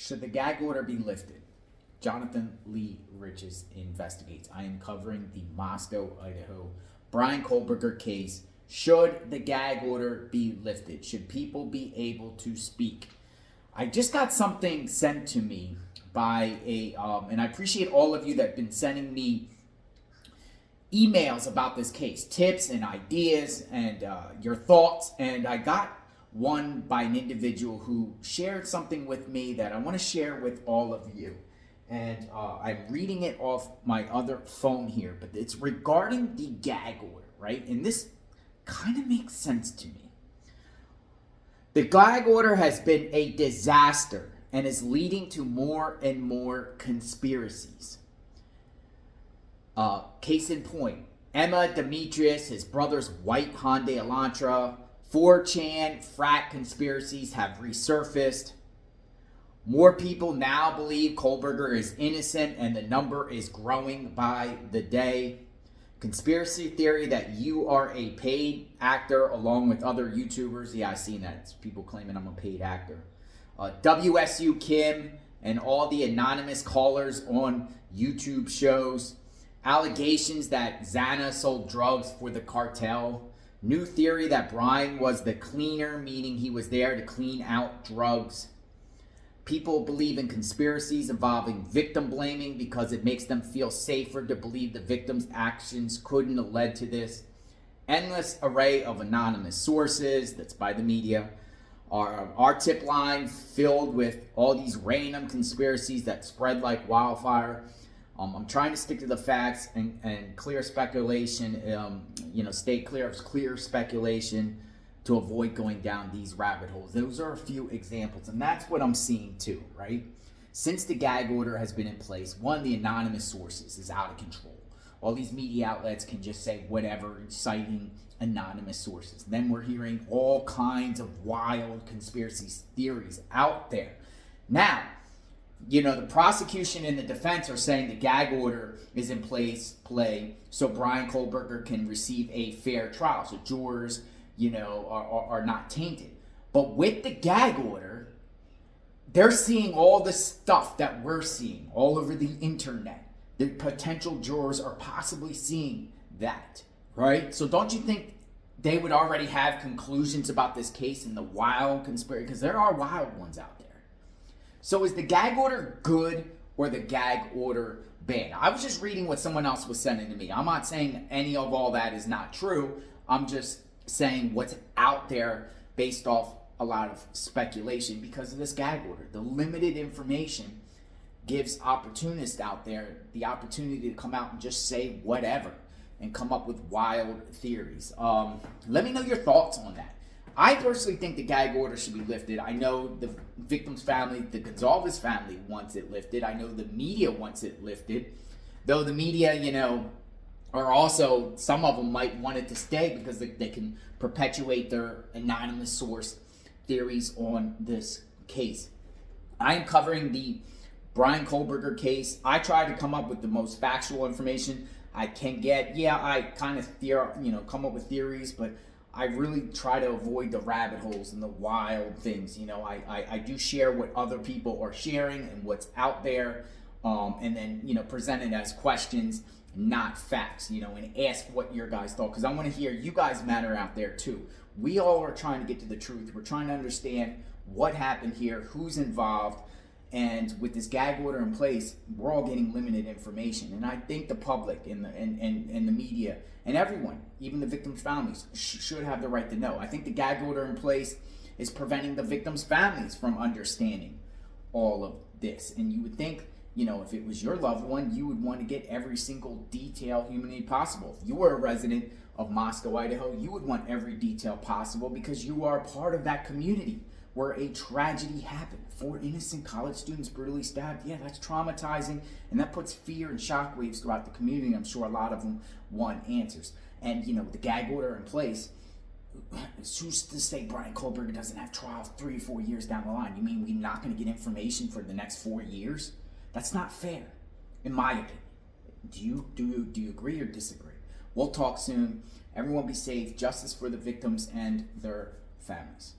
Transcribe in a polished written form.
Should the gag order be lifted? Jonathan Lee Riches investigates. I am covering the Moscow, Idaho Bryan Kohberger case. Should the gag order be lifted? Should people be able to speak? I just got something sent to me by and I appreciate all of you that have been sending me emails about this case, tips and ideas and your thoughts. And I got one by an individual who shared something with me that I want to share with all of you. And I'm reading it off my other phone here, but it's regarding the gag order, right? And this kind of makes sense to me. The gag order has been a disaster and is leading to more and more conspiracies. Case in point, Emma Demetrius, his brother's white Hyundai Elantra, 4chan frat conspiracies have resurfaced. More people now believe Kohberger is innocent, and the number is growing by the day. Conspiracy theory that you are a paid actor along with other YouTubers. Yeah, I've seen that. It's people claiming I'm a paid actor. WSU Kim and all the anonymous callers on YouTube shows. Allegations that Xana sold drugs for the cartel. New theory that Bryan was the cleaner, meaning he was there to clean out drugs. People believe in conspiracies involving victim blaming because it makes them feel safer to believe the victim's actions couldn't have led to this. Endless array of anonymous sources, that's by the media. Our tip line filled with all these random conspiracies that spread like wildfire. I'm trying to stick to the facts and clear speculation, stay clear of clear speculation to avoid going down these rabbit holes. Those are a few examples, and that's what I'm seeing too, right? Since the gag order has been in place, one, the anonymous sources is out of control. All these media outlets can just say whatever, citing anonymous sources. Then we're hearing all kinds of wild conspiracy theories out there. Now, the prosecution and the defense are saying the gag order is in play so Bryan Kohberger can receive a fair trial. So jurors, are not tainted. But with the gag order, they're seeing all the stuff that we're seeing all over the internet. The potential jurors are possibly seeing that, right? So don't you think they would already have conclusions about this case and the wild conspiracy? Because there are wild ones out there. So is the gag order good or the gag order bad? I was just reading what someone else was sending to me. I'm not saying any of all that is not true. I'm just saying what's out there based off a lot of speculation because of this gag order. The limited information gives opportunists out there the opportunity to come out and just say whatever and come up with wild theories. Let me know your thoughts on that. I personally think the gag order should be lifted. I know the victim's family, the Gonzalez family wants it lifted. I know the media wants it lifted. Though the media, are also, some of them might want it to stay because they can perpetuate their anonymous source theories on this case. I am covering the Bryan Kohberger case. I try to come up with the most factual information I can get. Yeah, I kind of come up with theories, but I really try to avoid the rabbit holes and the wild things. I do share what other people are sharing and what's out there, and then present it as questions, not facts, and ask what your guys thought, because I want to hear you guys matter out there too. We all are trying to get to the truth. We're trying to understand what happened here, who's involved, and with this gag order in place, we're all getting limited information. And I think the public and the media and everyone, even the victims' families, should have the right to know. I think the gag order in place is preventing the victims' families from understanding all of this. And you would think, if it was your loved one, you would want to get every single detail humanly possible. If you were a resident of Moscow, Idaho, you would want every detail possible because you are part of that community where a tragedy happened. 4 innocent college students brutally stabbed. Yeah, that's traumatizing, and that puts fear and shockwaves throughout the community. I'm sure a lot of them want answers. And, the gag order in place, who's to say Bryan Kohberger doesn't have trial 3 or 4 years down the line? You mean we're not going to get information for the next 4 years? That's not fair, in my opinion. Do you agree or disagree? We'll talk soon. Everyone be safe. Justice for the victims and their families.